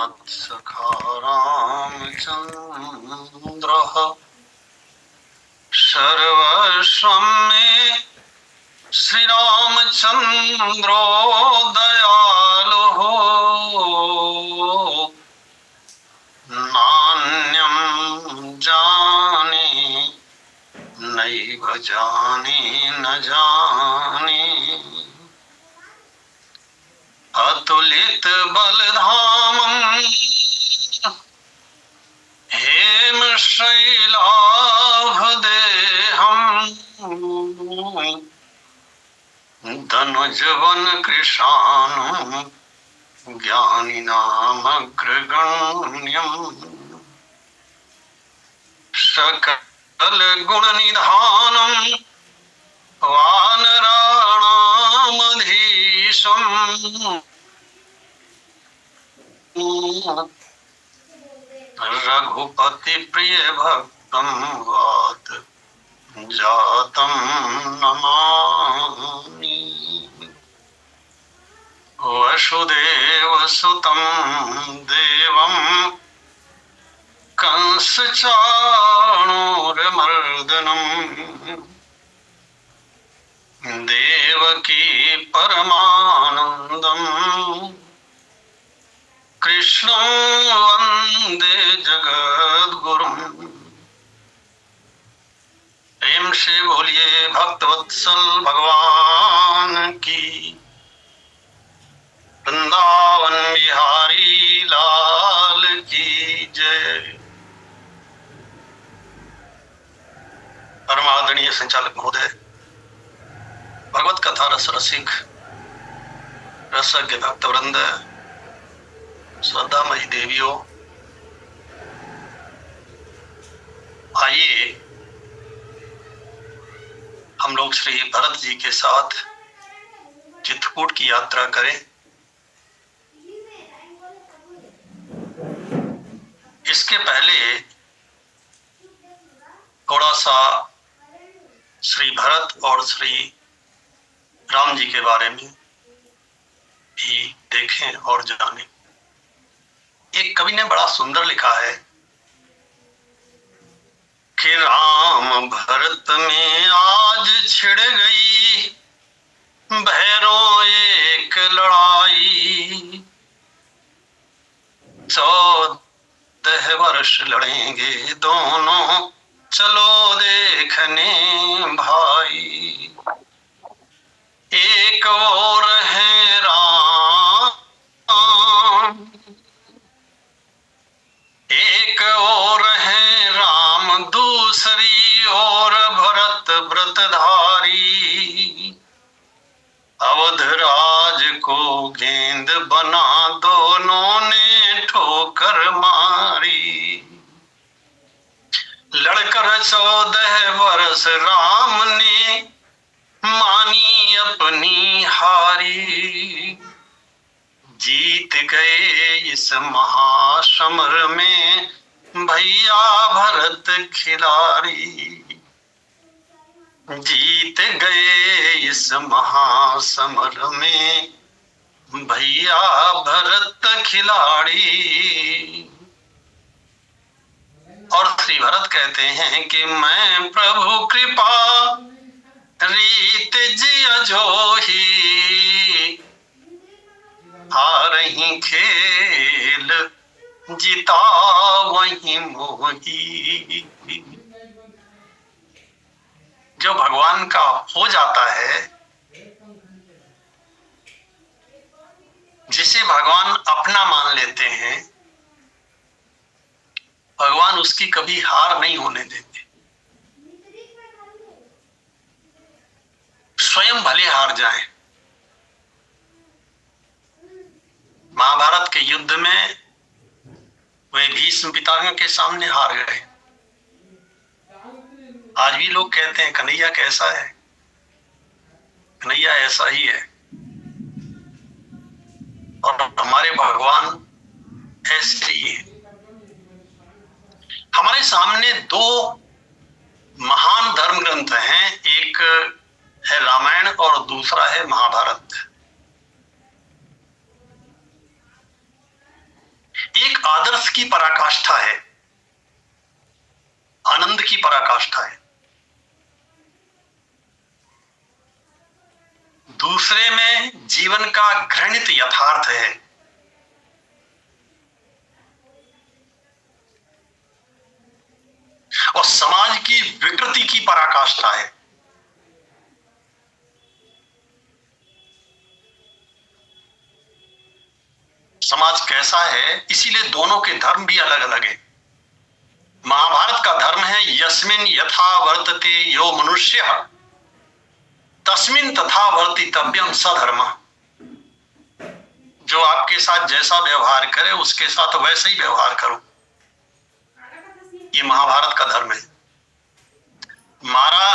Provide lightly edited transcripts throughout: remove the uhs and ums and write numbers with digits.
मत्सखा रामचन्द्रः सर्वस्वं मे श्रीरामचन्द्रो दयालुः नान्यं जाने नैव जाने न जाने अतुलित बलधामं हेमशैलाभदेहं धनुजवन कृशानं ज्ञानिनामग्रगण्यम् सकल गुणनिधानं वानराणामधीशम् रघुपति प्रिय भक्तं वात जातं नमामि वसुदेव सुतं देवं कंस चाणूरमर्दनम् देवकी परमानन्दम् कृष्णं वन्दे जगद्गुरुम्। प्रेम से बोलिए भक्तवत्सल भगवान की, वृंदावन बिहारी लाल की जय। परमादरणीय संचालक महोदय, भगवत कथा रस रसिक रसज्ञ भक्त वृंद, श्रद्धामयी देवियों, आइए हम लोग श्री भरत जी के साथ चित्रकूट की यात्रा करें। इसके पहले थोड़ा सा श्री भरत और श्री राम जी के बारे में भी देखें और जानें। एक कवि ने बड़ा सुंदर लिखा है कि राम भरत में आज छिड़ गई भैरों एक लड़ाई, 14 वर्ष लड़ेंगे दोनों चलो देखने भाई। एक और है राम, एक और है राम, दूसरी और भरत व्रतधारी। अवधराज को गेंद बना दोनों ने ठोकर मारी। लड़कर 14 वर्ष राम ने मानी अपनी हारी। जीत गए इस महासमर में भैया भरत खिलाड़ी। जीत गए इस महासमर में भैया भरत खिलाड़ी। और श्री भरत कहते हैं कि मैं प्रभु कृपा रीत जिय जोही, आ रही खेल जीता वही मोही। जो भगवान का हो जाता है, जिसे भगवान अपना मान लेते हैं, भगवान उसकी कभी हार नहीं होने देते। स्वयं भले हार जाएं। महाभारत के युद्ध में वे भीष्म पितामह के सामने हार गए। आज भी लोग कहते हैं कन्हैया कैसा है, कन्हैया ऐसा ही है। और हमारे भगवान ऐसे ही है। हमारे सामने 2 महान धर्म ग्रंथ हैं, एक है रामायण और दूसरा है महाभारत। की पराकाष्ठा है, आनंद की पराकाष्ठा है। दूसरे में जीवन का घृणित यथार्थ है। और समाज की विकृति की पराकाष्ठा है। समाज कैसा है, इसीलिए दोनों के धर्म भी अलग अलग है। महाभारत का धर्म है यस्मिन यथा वर्तते यो मनुष्य तस्मिन तथा वर्तितव्यम सधर्म। जो आपके साथ जैसा व्यवहार करे उसके साथ वैसे ही व्यवहार करो, ये महाभारत का धर्म है।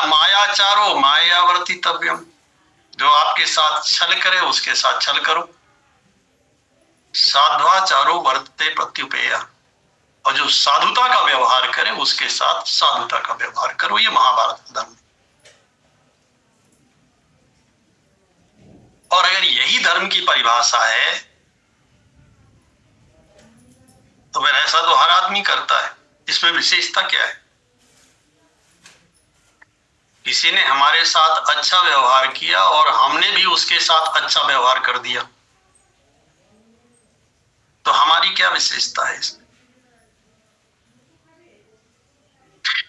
मायाचारो मायावर्तितव्यम, जो आपके साथ छल करे उसके साथ छल करो। साध्वाचारो वर्तते प्रत्युपेय, और जो साधुता का व्यवहार करे उसके साथ साधुता का व्यवहार करो, ये महाभारत का धर्म है। और अगर यही धर्म की परिभाषा है तो फिर ऐसा तो हर आदमी करता है, इसमें विशेषता क्या है? किसी ने हमारे साथ अच्छा व्यवहार किया और हमने भी उसके साथ अच्छा व्यवहार कर दिया, तो हमारी क्या विशेषता है इसमें?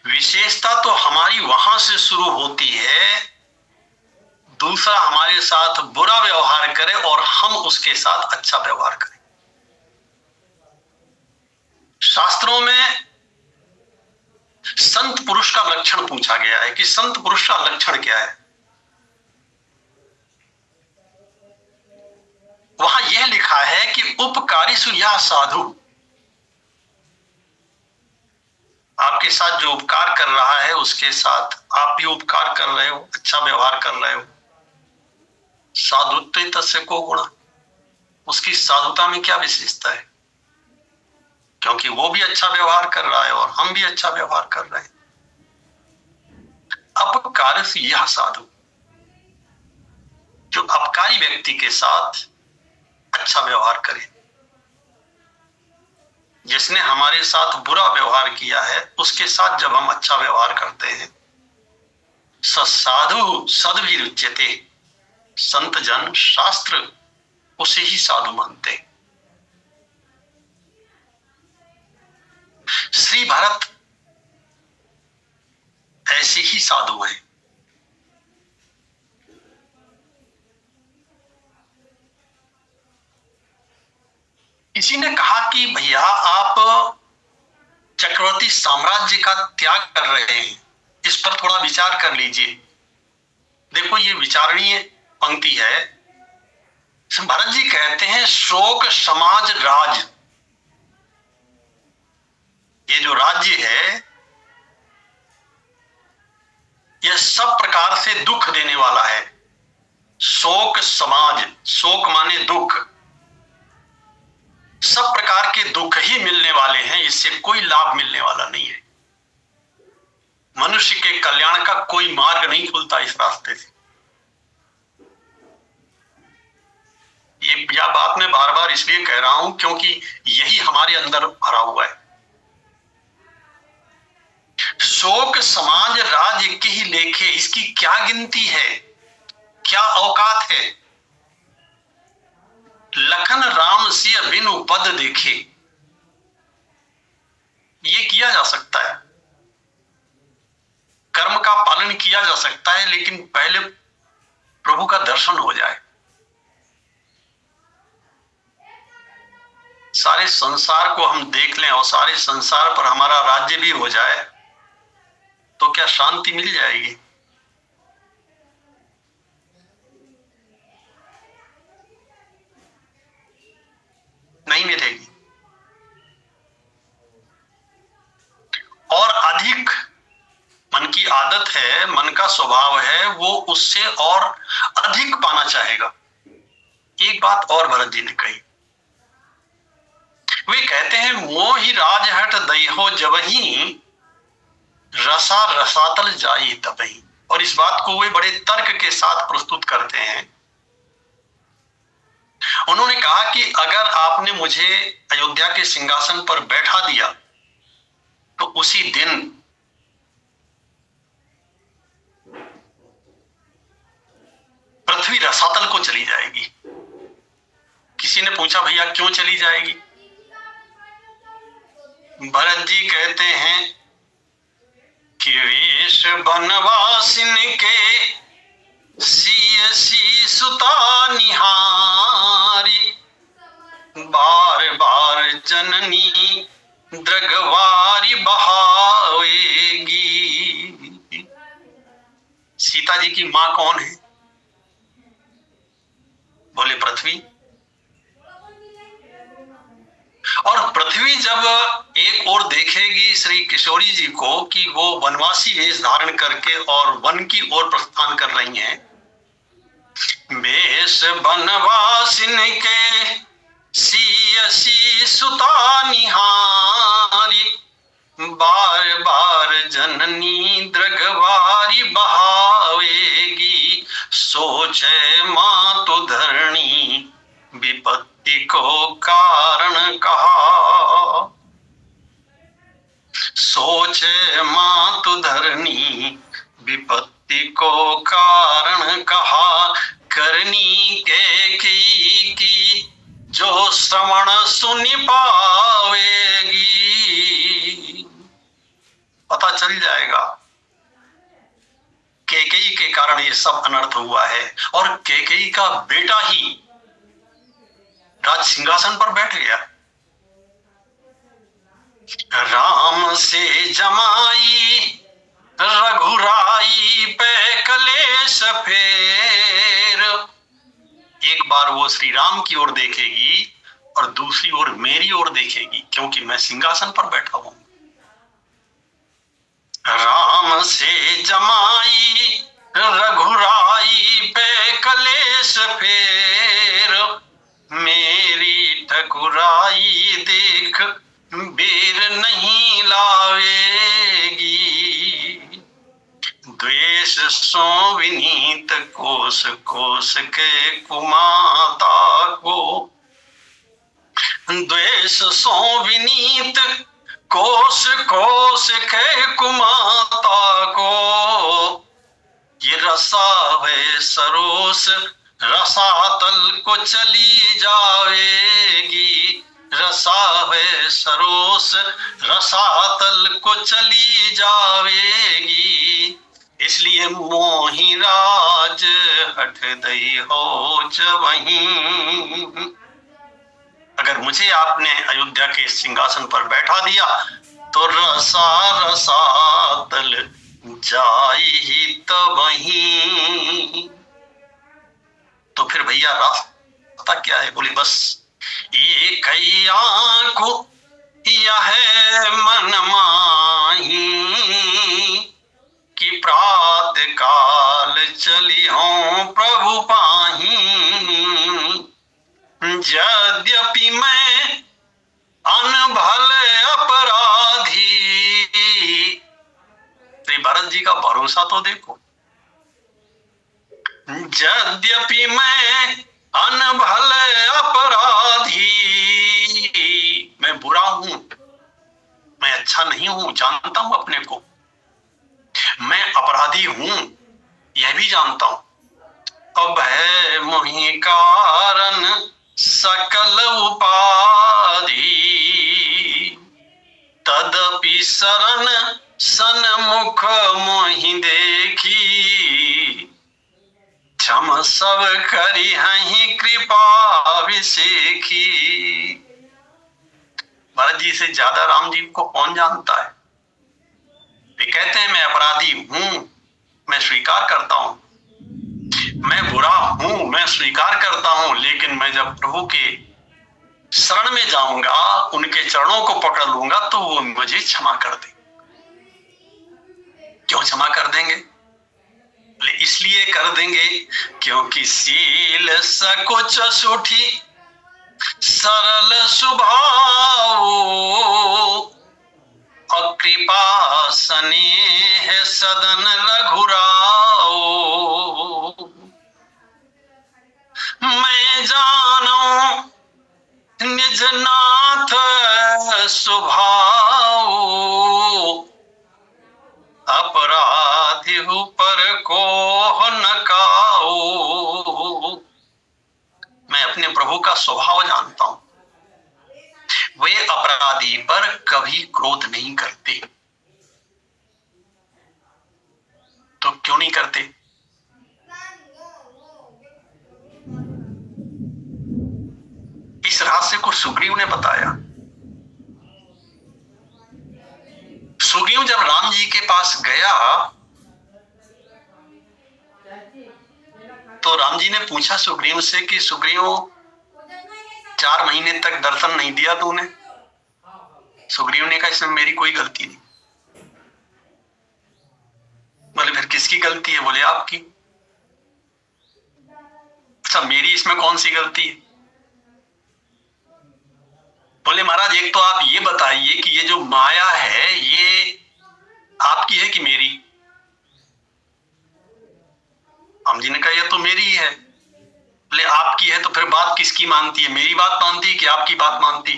विशेषता तो हमारी वहां से शुरू होती है, दूसरा हमारे साथ बुरा व्यवहार करे और हम उसके साथ अच्छा व्यवहार करें। शास्त्रों में संत पुरुष का लक्षण पूछा गया है कि संत पुरुष का लक्षण क्या है। वहां यह लिखा है कि उपकारीषु यः साधु, आपके साथ जो उपकार कर रहा है उसके साथ आप भी उपकार कर रहे हो, अच्छा व्यवहार कर रहे हो। साधुत्व तस्य को गुण, उसकी साधुता में क्या विशेषता है? क्योंकि वो भी अच्छा व्यवहार कर रहा है और हम भी अच्छा व्यवहार कर रहे हैं। अपकारीषु यः साधु, जो अपकारी व्यक्ति के साथ अच्छा व्यवहार करे, जिसने हमारे साथ बुरा व्यवहार किया है उसके साथ जब हम अच्छा व्यवहार करते हैं, साधु सद्भिरुच्यते, संत जन शास्त्र उसे ही साधु मानते। श्री भरत ऐसे ही साधु हैं। किसी ने कहा कि भैया आप चक्रवर्ती साम्राज्य का त्याग कर रहे हैं, इस पर थोड़ा विचार कर लीजिए। देखो ये विचारणीय पंक्ति है। भरत जी कहते हैं शोक समाज राज, ये जो राज्य है यह सब प्रकार से दुख देने वाला है। शोक समाज, शोक माने दुख, सब प्रकार के दुख ही मिलने वाले हैं, इससे कोई लाभ मिलने वाला नहीं है। मनुष्य के कल्याण का कोई मार्ग नहीं खुलता इस रास्ते से। यह बात मैं बार बार इसलिए कह रहा हूं क्योंकि यही हमारे अंदर भरा हुआ है। शोक समाज राज एक ही लेखे, इसकी क्या गिनती है, क्या औकात है। लखन राम सिय बिनु पद देखे, ये किया जा सकता है, कर्म का पालन किया जा सकता है, लेकिन पहले प्रभु का दर्शन हो जाए। सारे संसार को हम देख लें और सारे संसार पर हमारा राज्य भी हो जाए तो क्या शांति मिल जाएगी? नहीं मिलेगी। और अधिक मन की आदत है, मन का स्वभाव है, वो उससे और अधिक पाना चाहेगा। एक बात और भरत जी ने कही, वे कहते हैं मोहि राजहट दइहो जबहि रसा रसातल जाई तबहि। और इस बात को वे बड़े तर्क के साथ प्रस्तुत करते हैं उन्होंने कहा कि अगर आपने मुझे अयोध्या के सिंहासन पर बैठा दिया तो उसी दिन पृथ्वी रसातल को चली जाएगी। किसी ने पूछा भैया क्यों चली जाएगी? भरत जी कहते हैं कि वेश बनवासिन के सियसी सुता निहारी, बार बार जननी द्रगवारी बहावेगी। सीता जी की मां कौन है? बोले पृथ्वी। और पृथ्वी जब एक और देखेगी श्री किशोरी जी को कि वो वनवासी वेश धारण करके और वन की ओर प्रस्थान कर रही हैं, वेश बनवासिन के सियसी सुता निहारी, बार बार जननी द्रगवारी बहावेगी। सोचे मां तो धरणी विपत्ति को कारण कहा, सोचे मां तो धरणी विपत्ति को कारण कहा। करनी के की जो श्रवण सुन पावेगी। पता चल जाएगा कैकेयी के कारण ये सब अनर्थ हुआ है, और कैकेयी का बेटा ही राज सिंहासन पर बैठ गया। राम से जमाई रघुराई पे कलेश फेर, एक बार वो श्री राम की ओर देखेगी और दूसरी ओर मेरी ओर देखेगी, क्योंकि मैं सिंहासन पर बैठा हूं। राम से जमाई रघुराई पे कलेश फेर, मेरी ठकुराई देख बेर नहीं लावेगी। द्वेष सो विनीत कोस कोस के कुमाता को, द्वेष सो विनीत कोस कोस के कुमाता को। ये रसा है सरोस रसातल को चली जाएगी, रसा है सरोस रसातल को चली जावेगी। इसलिए मोहि राज हठ दई हो जवहीं, अगर मुझे आपने अयोध्या के सिंहासन पर बैठा दिया तो रसा रसातल जाई ही तबहीं। तो फिर भैया रास्ता क्या है? बोले बस एक आंख यह मन माही, कि प्रात काल चलियों प्रभु पाही। यद्यपि मैं अनभल अपराधी, श्री भरत जी का भरोसा तो देखो। यद्यपि मैं अनभल अपराधी, मैं बुरा हूं, मैं अच्छा नहीं हूं, जानता हूं अपने को। मैं अपराधी हूं, यह भी जानता हूं। अब है मोहि कारण सकल उपाधि, तदपि शरण सन्मुख मोहि देखी। क्षम सब करी हहीं कृपा विसेखी। भरत जी से ज्यादा राम जी को कौन जानता है? वे कहते हैं मैं अपराधी हूं, मैं स्वीकार करता हूं, मैं बुरा हूं, मैं स्वीकार करता हूं, लेकिन मैं जब प्रभु के शरण में जाऊंगा, उनके चरणों को पकड़ लूंगा, तो वो मुझे क्षमा कर देंगे। क्यों क्षमा कर देंगे? इसलिए कर देंगे क्योंकि शील सकुच सुठी सरल स्वभाव, कृपा स्नेह सदन रघुराव। मैं जानो निज नाथ स्वभाव, अपराधी हूँ पर को न काऊ। मैं अपने प्रभु का स्वभाव जानता हूं, वे अपराधी पर कभी क्रोध नहीं करते। तो क्यों नहीं करते? इस रहस्य को सुग्रीव ने बताया। सुग्रीव जब राम जी के पास गया तो राम जी ने पूछा सुग्रीव से कि सुग्रीव 4 महीने तक दर्शन नहीं दिया तूने? सुग्रीव ने कहा इसमें मेरी कोई गलती नहीं। बोले फिर किसकी गलती है? बोले आपकी। अच्छा, मेरी इसमें कौन सी गलती है? बोले महाराज एक तो आप ये बताइए कि ये जो माया है ये आपकी है कि मेरी? राम जी ने कहा ये तो मेरी ही है। बोले आपकी है तो फिर बात किसकी मानती है? मेरी बात मानती है कि आपकी बात मानती?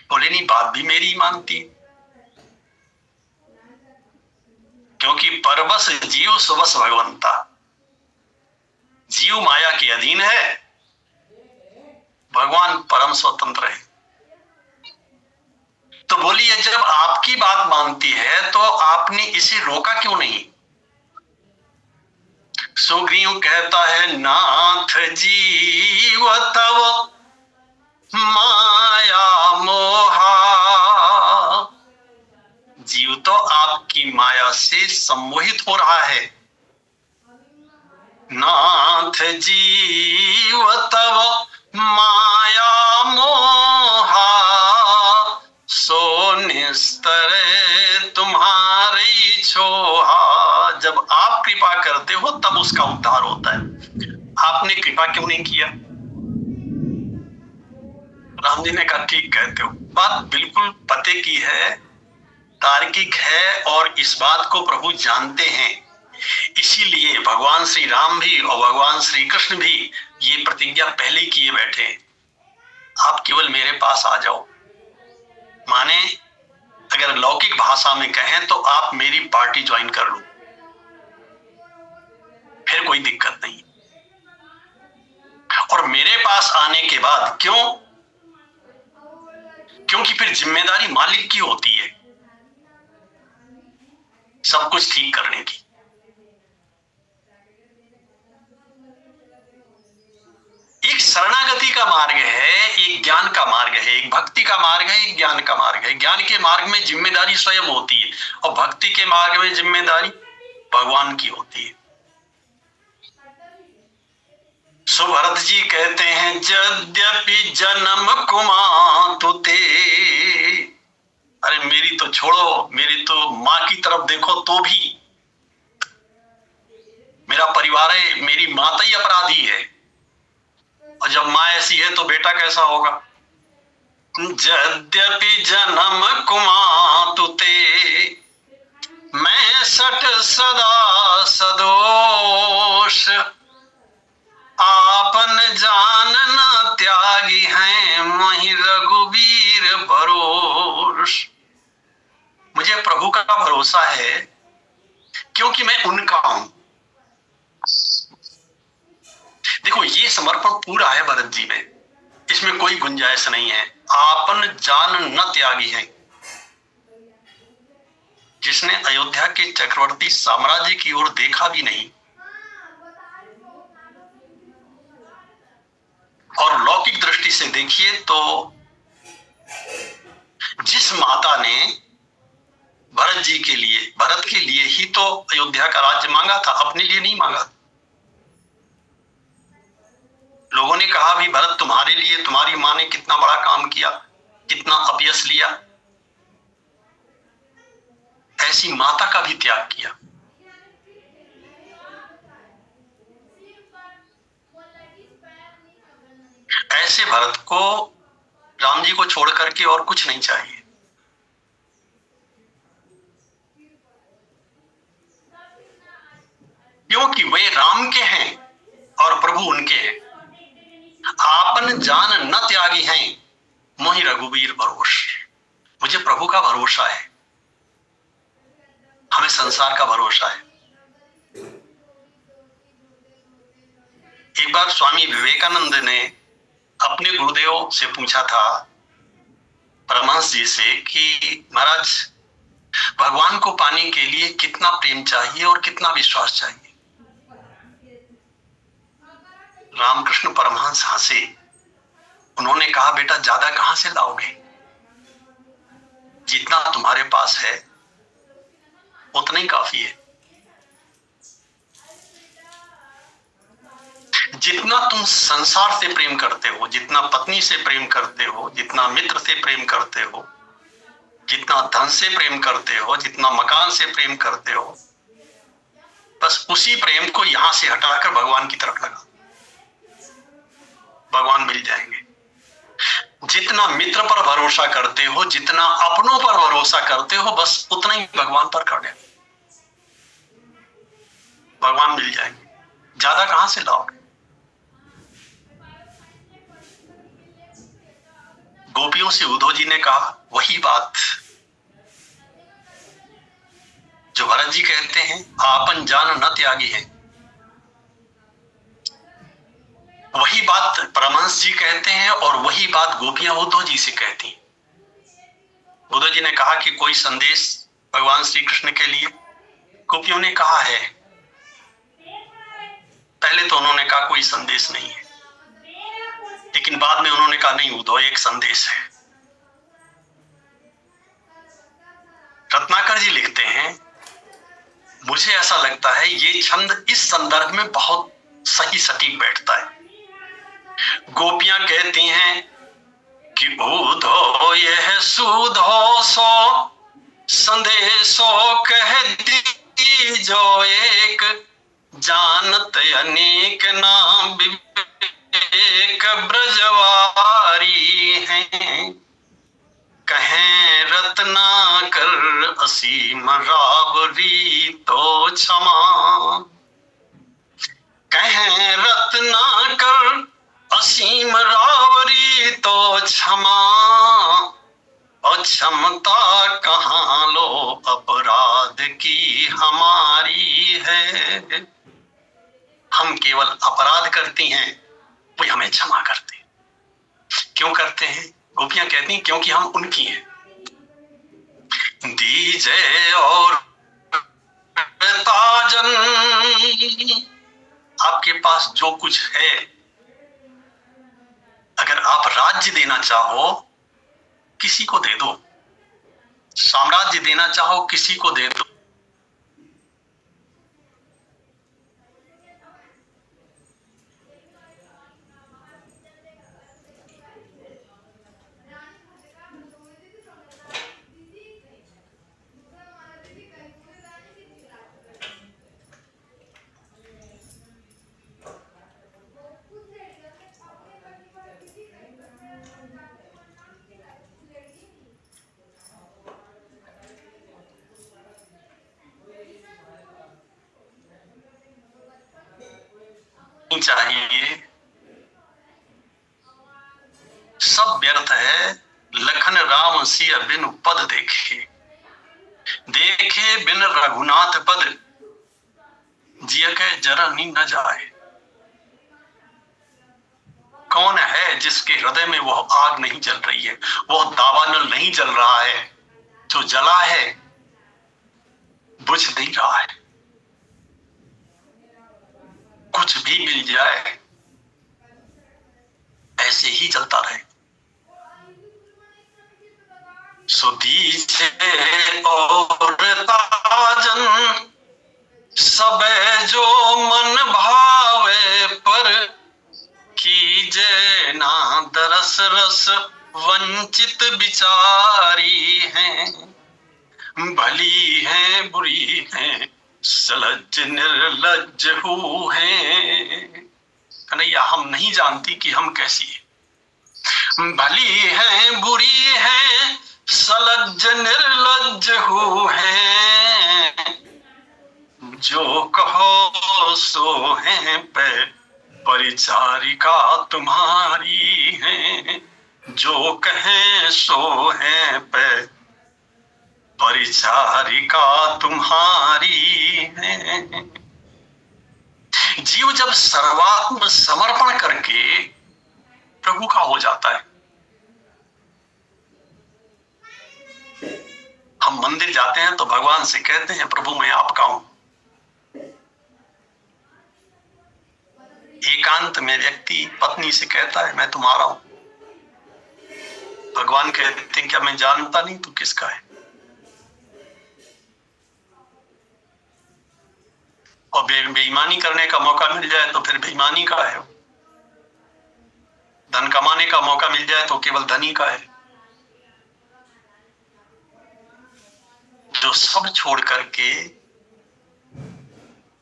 बोले नहीं, बात भी मेरी ही मानती, क्योंकि परबस जीव सुबस भगवंता। जीव माया के अधीन है, भगवान परम स्वतंत्र है। तो बोलिए जब आपकी बात मानती है तो आपने इसे रोका क्यों नहीं? सुग्रीव कहता है नाथ जीव तव माया मोहा। जीव तो आपकी माया से सम्मोहित हो रहा है। नाथ जीव तव माया मोहा, सो निस्तर तुम्हारी छोहा। जब आप कृपा करते हो तब उसका उद्धार होता है, आपने कृपा क्यों नहीं किया? राम जी ने कहा ठीक कहते हो, बात बिल्कुल पते की है, तार्किक है, और इस बात को प्रभु जानते हैं। इसीलिए भगवान श्री राम भी और भगवान श्री कृष्ण भी ये प्रतिज्ञा पहले किए बैठे, आप केवल मेरे पास आ जाओ। माने अगर लौकिक भाषा में कहें तो आप मेरी पार्टी ज्वाइन कर लो, फिर कोई दिक्कत नहीं। और मेरे पास आने के बाद क्यों? क्योंकि फिर जिम्मेदारी मालिक की होती है सब कुछ ठीक करने की। एक शरणागति का मार्ग है, एक ज्ञान का मार्ग है, एक भक्ति का मार्ग है, एक ज्ञान का मार्ग है। ज्ञान के मार्ग में जिम्मेदारी स्वयं होती है और भक्ति के मार्ग में जिम्मेदारी भगवान की होती है। सो भरत जी कहते हैं यद्यपि जन्म कुमातुते, अरे मेरी तो छोड़ो, मेरी तो माँ की तरफ देखो तो भी मेरा परिवार है, मेरी माता ही अपराधी है, और जब माँ ऐसी है तो बेटा कैसा होगा? यद्यपि जन्म कुमातुते, मैं सठ सदा सदोष, आपन जान न त्यागी हैं मही रघुवीर भरोस। मुझे प्रभु का भरोसा है क्योंकि मैं उनका हूं। देखो ये समर्पण पूरा है भरत जी में, इसमें कोई गुंजाइश नहीं है। आपन जान न त्यागी है, जिसने अयोध्या के चक्रवर्ती साम्राज्य की ओर देखा भी नहीं और लौकिक दृष्टि से देखिए तो जिस माता ने भरत जी के लिए, भरत के लिए ही तो अयोध्या का राज्य मांगा था, अपने लिए नहीं मांगा। लोगों ने कहा भी भरत तुम्हारे लिए तुम्हारी मां ने कितना बड़ा काम किया, कितना अपयश लिया, ऐसी माता का भी त्याग किया। ऐसे भरत को राम जी को छोड़ करके और कुछ नहीं चाहिए। क्योंकि वे राम के हैं और प्रभु उनके हैं। आपन जान न त्यागी हैं, मोहि रघुबीर भरोस। मुझे प्रभु का भरोसा है, हमें संसार का भरोसा है। एक बार स्वामी विवेकानंद ने अपने गुरुदेव से पूछा था, परमहंस जी से, कि महाराज भगवान को पाने के लिए कितना प्रेम चाहिए और कितना विश्वास चाहिए। रामकृष्ण परमहंस हंसे। उन्होंने कहा, बेटा ज्यादा कहां से लाओगे, जितना तुम्हारे पास है उतना ही काफी है। जितना तुम संसार से प्रेम करते हो, जितना पत्नी से प्रेम करते हो, जितना मित्र से प्रेम करते हो, जितना धन से प्रेम करते हो, जितना मकान से प्रेम करते हो, बस उसी प्रेम को यहां से हटाकर भगवान की तरफ लगा, भगवान मिल जाएंगे। जितना मित्र पर भरोसा करते हो, जितना अपनों पर भरोसा करते हो, बस उतना ही भगवान पर कर देना, भगवान मिल जाएंगे। ज्यादा कहां से लाओगे। गोपियों से उद्धव जी ने कहा वही बात जो भरत जी कहते हैं, आपन जान न त्यागी है। वही बात परमहंस जी कहते हैं और वही बात गोपियां उद्धव जी से कहती हैं। उद्धव जी ने कहा कि कोई संदेश भगवान श्री कृष्ण के लिए। गोपियों ने कहा है। पहले तो उन्होंने कहा कोई संदेश नहीं है, लेकिन बाद में उन्होंने कहा नहीं उद्धव, एक संदेश है। रत्नाकर जी लिखते हैं, मुझे ऐसा लगता है ये छंद इस संदर्भ में बहुत सही सटीक बैठता है। गोपियां कहती हैं कि उद्धव यह सुधो सो संदेशो कह दी जो एक, जानत अनेक नाम विवेक ब्रजवारी हैं। कहें रत्नाकर असीम रावरी तो क्षमा, कहें रत्नाकर असीम रावरी तो क्षमा, और क्षमता कहाँ लो अपराध की हमारी है। हम केवल अपराध करती हैं, वो हमें क्षमा करते हैं। क्यों करते हैं? गोपियां कहती हैं क्योंकि हम उनकी हैं। दीजे और ताजन, आपके पास जो कुछ है, अगर आप राज्य देना चाहो किसी को दे दो, साम्राज्य देना चाहो किसी को दे दो। चाहिए, सब व्यर्थ है। लखन राम सिय बिन पद देखे, देखे बिन रघुनाथ पद, जिय के जरनी न जाए। कौन है जिसके हृदय में वह आग नहीं जल रही है, वह दावानल नहीं जल रहा है, जो जला है बुझ नहीं रहा है। कुछ भी मिल जाए ऐसे ही चलता रहे। सो दीजे और ताजन सबे जो मन भावे, पर कीजे ना दरस रस वंचित बिचारी हैं। भली हैं बुरी हैं सलज्ज निर्लज्ज हूँ हैं। कन्हैया हम नहीं जानती कि हम कैसी है। भली हैं बुरी हैं सलज्ज निर्लज्ज हूँ हैं। जो कहो सो हैं पे परिचारिका तुम्हारी है, जो कहें सो है पे परिचारिका तुम्हारी है। जीव जब सर्वात्म समर्पण करके प्रभु का हो जाता है, हम मंदिर जाते हैं तो भगवान से कहते हैं प्रभु मैं आपका हूं। एकांत में व्यक्ति पत्नी से कहता है मैं तुम्हारा हूं। भगवान कहते हैं क्या मैं जानता नहीं तू किसका है? और बेईमानी करने का मौका मिल जाए तो फिर बेईमानी का है। धन कमाने का मौका मिल जाए तो केवल धनी का है। जो सब छोड़ करके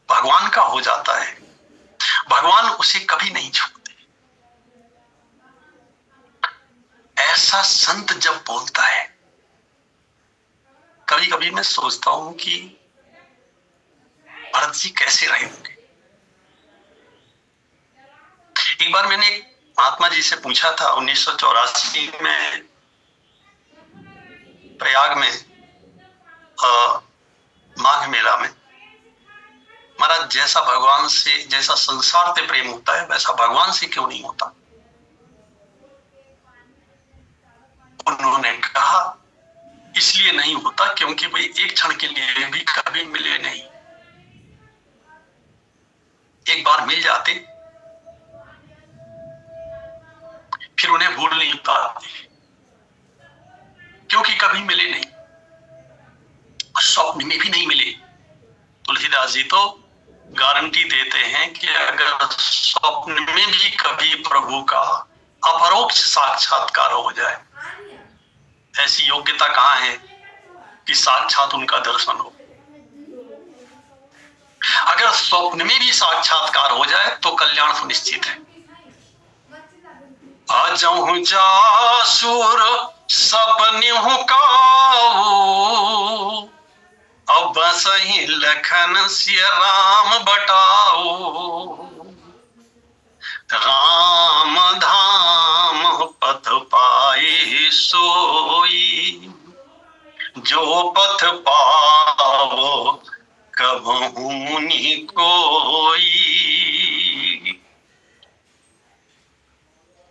भगवान का हो जाता है, भगवान उसे कभी नहीं छोड़ते। ऐसा संत जब बोलता है, कभी कभी मैं सोचता हूं कि भरत जी कैसे रहे होंगे। एक बार मैंने महात्मा जी से पूछा था 1984 में प्रयाग में माघ मेला में, महाराज जैसा भगवान से, जैसा संसार से प्रेम होता है वैसा भगवान से क्यों नहीं होता? उन्होंने कहा इसलिए नहीं होता क्योंकि भाई एक क्षण के लिए भी कभी मिले नहीं। एक बार मिल जाते फिर उन्हें भूल नहीं पाते, क्योंकि कभी मिले नहीं, स्वप्न में भी नहीं मिले। तुलसीदास जी तो गारंटी देते हैं कि अगर स्वप्न में भी कभी प्रभु का अपरोक्ष साक्षात्कार हो जाए, ऐसी योग्यता कहां है कि साक्षात उनका दर्शन हो। अगर स्वप्न में भी साक्षात्कार हो जाए तो कल्याण सुनिश्चित है। अजहु जासुर सपन्यु काऊ, अब सही लखन सिय राम बटाओ। राम धाम पथ पाए सोई, जो पथ पाओ कबहु मुनि कोई।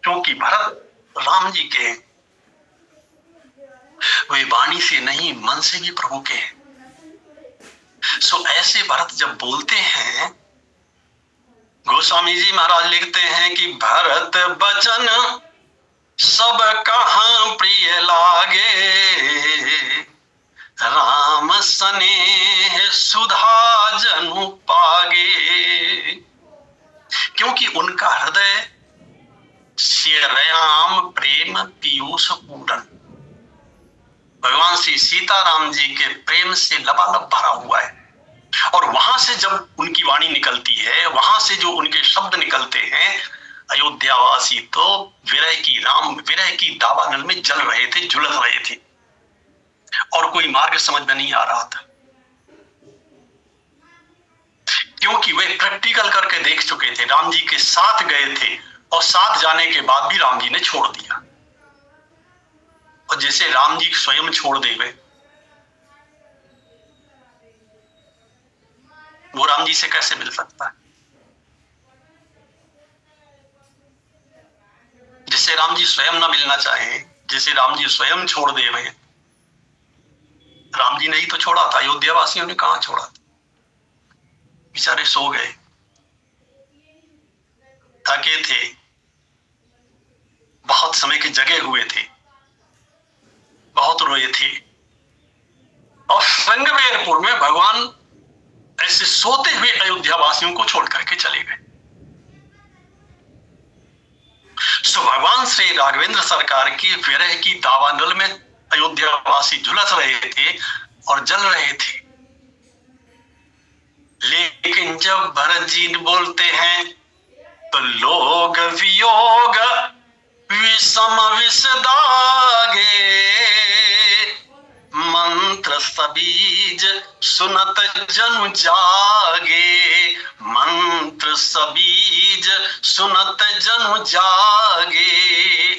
क्योंकि भरत राम जी के वे वाणी से नहीं मन से भी प्रभु के हैं। सो ऐसे भरत जब बोलते हैं, गोस्वामी जी महाराज लिखते हैं कि भरत बचन सब कहां प्रिय लागे, राम स्नेह सुधा जनु पागे। क्योंकि उनका हृदय श्याम प्रेम पीयूष पूरन, भगवान श्री सीताराम जी के प्रेम से लबालब भरा हुआ है। और वहां से जब उनकी वाणी निकलती है, वहां से जो उनके शब्द निकलते हैं, अयोध्यावासी तो विरह की दावानल में जल रहे थे, झुलस रहे थे, और कोई मार्ग समझ में नहीं आ रहा था। क्योंकि वे प्रैक्टिकल करके देख चुके थे, राम जी के साथ गए थे और साथ जाने के बाद भी राम जी ने छोड़ दिया। और जैसे राम जी स्वयं छोड़ देवे, वो राम जी से कैसे मिल सकता है? जिससे राम जी स्वयं ना मिलना चाहे, जिसे राम जी स्वयं छोड़ देवे। राम जी ने ही तो छोड़ा था, अयोध्या वासियों ने कहां छोड़ा था? बेचारे सो गए, थके थे, बहुत समय के जगे हुए थे, बहुत रोए थे। और संगमेरपुर में भगवान ऐसे सोते हुए अयोध्या वासियों को छोड़ करके चले गए। सो भगवान श्री राघवेंद्र सरकार की विरह की दावानल में अयोध्या वासी झुलस रहे थे और जल रहे थे। लेकिन जब भरत जी बोलते हैं तो लोग वियोग विषम विष दागे, मंत्र सबीज सुनत जनु जागे, मंत्र सबीज सुनत जनु जागे।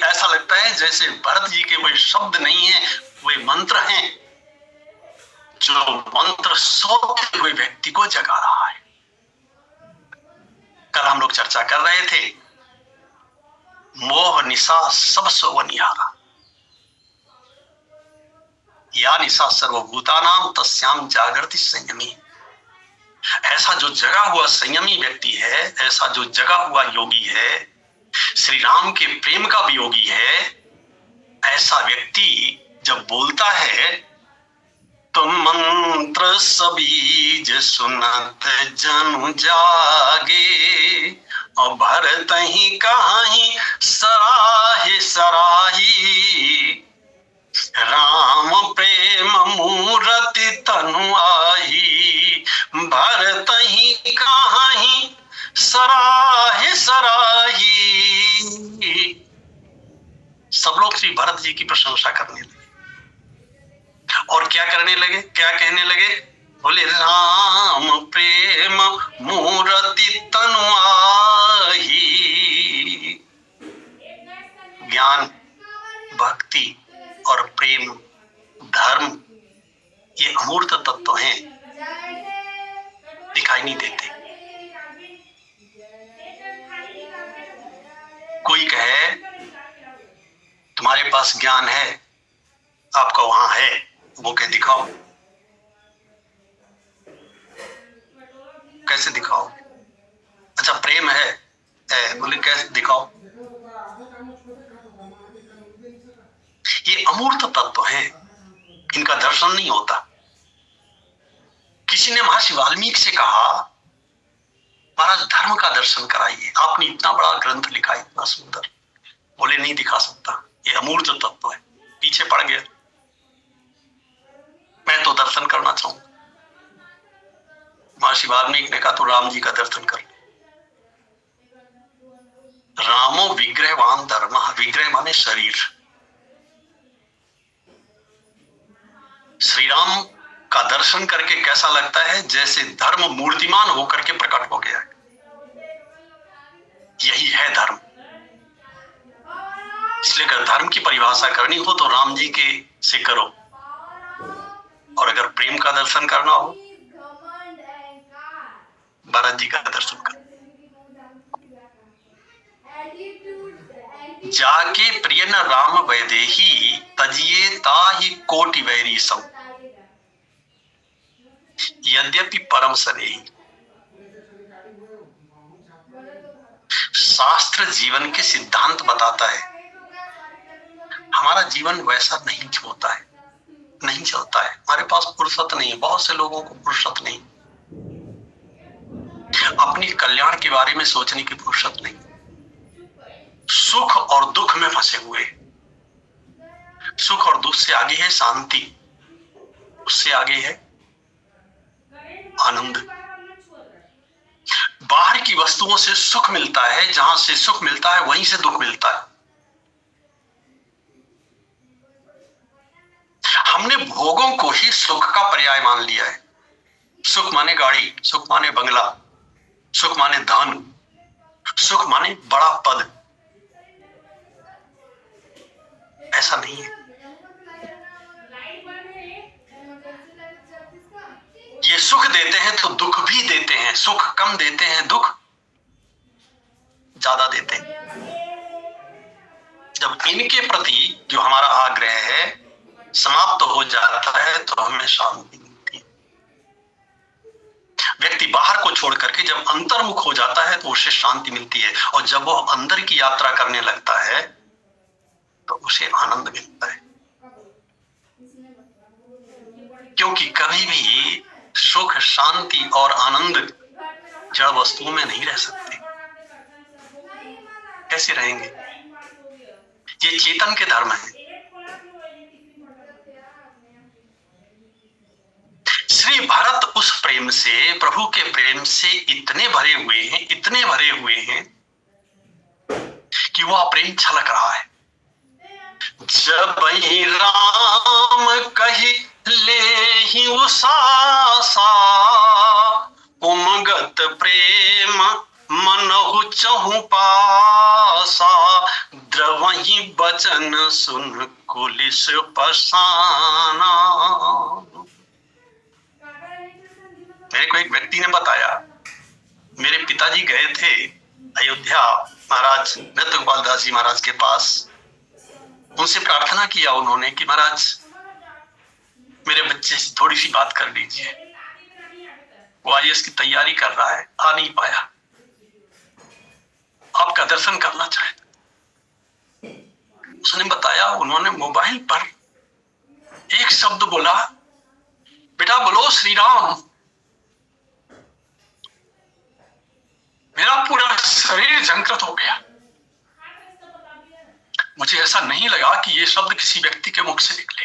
ऐसा लगता है जैसे भरत जी के वे शब्द नहीं है, वे मंत्र हैं, जो मंत्र सोते हुए व्यक्ति को जगा रहा है। कल हम लोग चर्चा कर रहे थे, मोह निशा सब सोवनिहारा, या निशा सर्वभूतानाम तस्याम जागृति संयमी। ऐसा जो जगा हुआ संयमी व्यक्ति है, ऐसा जो जगा हुआ योगी है, श्री राम के प्रेम का भी योगी है, ऐसा व्यक्ति जब बोलता है तो मंत्र सबीज सुनत जनु जागे, और भरत ही कहीं सराहे सराही, राम प्रेम मूरति तनु आही, भरत ही कहीं सराहे सराही। सब लोग श्री भरत जी की प्रशंसा करने लगे और क्या करने लगे, क्या कहने लगे? बोले राम प्रेम मूरति तनु आही। ज्ञान, भक्ति और प्रेम, धर्म, ये अमूर्त तत्व हैं, दिखाई नहीं देते। कोई कहे तुम्हारे पास ज्ञान है, आपका वहां है, वो कह दिखाओ। कैसे दिखाओ? अच्छा प्रेम है, बोले कैसे दिखाओ? ये अमूर्त तत्व है, इनका दर्शन नहीं होता। किसी ने महर्षि वाल्मीकि से कहा, महाराज धर्म का दर्शन कराइए, आपने इतना बड़ा ग्रंथ लिखा, इतना सुंदर। बोले नहीं दिखा सकता, ये अमूर्त तत्व है, पीछे पड़ गया। मैं तो दर्शन करना चाहूंगा। महर्षि वाल्मीकि ने कहा तो राम जी का दर्शन कर। रामो विग्रहवान धर्म, विग्रह माने शरीर। श्री राम का दर्शन करके कैसा लगता है? जैसे धर्म मूर्तिमान होकर के प्रकट हो गया है। यही है धर्म। इसलिए अगर धर्म की परिभाषा करनी हो तो राम जी के से करो, और अगर प्रेम का दर्शन करना हो भरत जी का दर्शन करो। जाके प्रिय न राम वैदेही, तजिए ताहि कोटि वैरी सम, यद्यपि परम सनेही। शास्त्र जीवन के सिद्धांत बताता है, हमारा जीवन वैसा नहीं होता है, नहीं चलता है। हमारे पास फुर्सत नहीं है, बहुत से लोगों को फुर्सत नहीं, अपनी कल्याण के बारे में सोचने की फुर्सत नहीं। सुख और दुख में फंसे हुए। सुख और दुख से आगे है शांति, उससे आगे है आनंद। बाहर की वस्तुओं से सुख मिलता है, जहां से सुख मिलता है वहीं से दुख मिलता है। हमने भोगों को ही सुख का पर्याय मान लिया है। सुख माने गाड़ी, सुख माने बंगला, सुख माने धन, सुख माने बड़ा पद। ऐसा नहीं है। ये सुख देते हैं तो दुख भी देते हैं, सुख कम देते हैं, दुख ज्यादा देते हैं। जब इनके प्रति जो हमारा आग्रह है समाप्त हो जाता है तो हमें शांति मिलती है। व्यक्ति बाहर को छोड़ करके जब अंतर्मुख हो जाता है तो उसे शांति मिलती है, और जब वो अंदर की यात्रा करने लगता है तो उसे आनंद मिलता है। क्योंकि कभी भी सुख, शांति और आनंद जड़ वस्तुओं में नहीं रह सकते। कैसे रहेंगे? ये चेतन के धर्म है। श्री भरत उस प्रेम से, प्रभु के प्रेम से इतने भरे हुए हैं, इतने भरे हुए हैं कि वह प्रेम छलक रहा है। जब ही राम कही ले ही उसासा उमगत प्रेम मनहु चहु पासा, द्रवहि बचन सुन कुलिस पसाना। मेरे को एक व्यक्ति ने बताया, मेरे पिताजी गए थे अयोध्या महाराज नृत्य गोपाल दास जी महाराज के पास। उनसे प्रार्थना किया उन्होंने कि महाराज मेरे बच्चे से थोड़ी सी बात कर लीजिए, वो आईएएस की तैयारी कर रहा है, आ नहीं पाया, आपका दर्शन करना चाहता। उसने बताया, उन्होंने मोबाइल पर एक शब्द बोला, बेटा बोलो श्री राम। मेरा पूरा शरीर झंकृत हो गया। मुझे ऐसा नहीं लगा कि ये शब्द किसी व्यक्ति के मुख से निकले।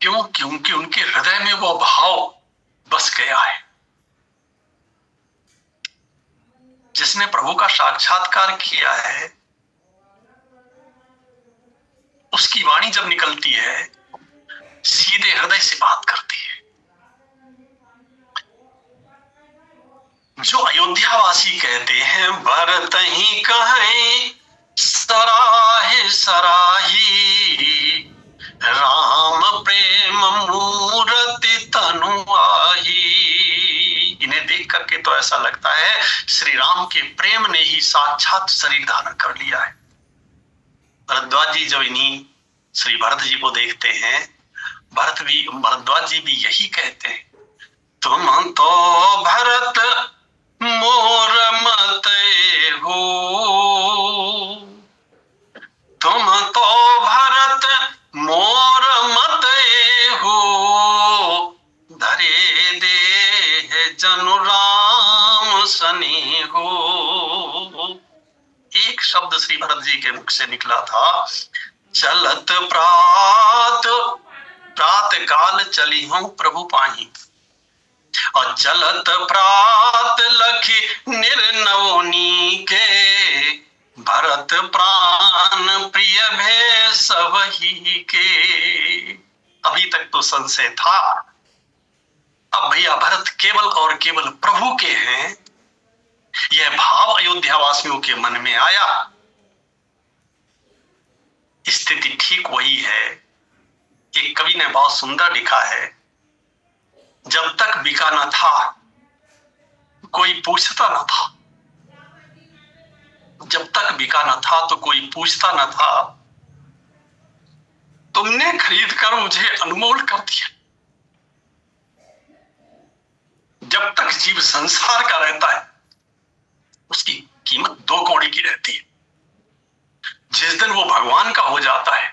क्यों? क्योंकि उनके हृदय में वो भाव बस गया है। जिसने प्रभु का साक्षात्कार किया है, उसकी वाणी जब निकलती है सीधे हृदय से बात करती है। जो अयोध्यावासी कहते हैं, भरत ही कहें सराहे सराही, राम प्रेम मूर्ति तनु आही। इन्हें देख करके तो ऐसा लगता है श्री राम के प्रेम ने ही साक्षात शरीर धारण कर लिया है। भरद्वाज जी जो इन्हीं श्री भरत जी को देखते हैं, भरद्वाज जी भी यही कहते हैं, तुम तो भरत मोर मत हो, तुम तो भरत मोर मत हो, धरे दे जनु राम सने हो। एक शब्द श्री भरत जी के मुख से निकला था, चलत प्रात काल चली हूं प्रभु पाही, और चलत प्रात लखी निर्नवनी के, भरत प्राण प्रिय भे सबही के। अभी तक तो संशय था, अब भैया भरत केवल और केवल प्रभु के हैं, यह भाव अयोध्या वासियों के मन में आया। स्थिति ठीक वही है। एक कवि ने बहुत सुंदर लिखा है, जब तक बिका न था कोई पूछता न था, जब तक बिका न था तो कोई पूछता न था, तुमने खरीद कर मुझे अनमोल कर दिया। जब तक जीव संसार का रहता है उसकी कीमत 2 कौड़ी की रहती है। जिस दिन वो भगवान का हो जाता है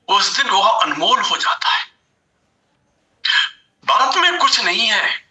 उस दिन वह अनमोल हो जाता है। भारत में कुछ नहीं है,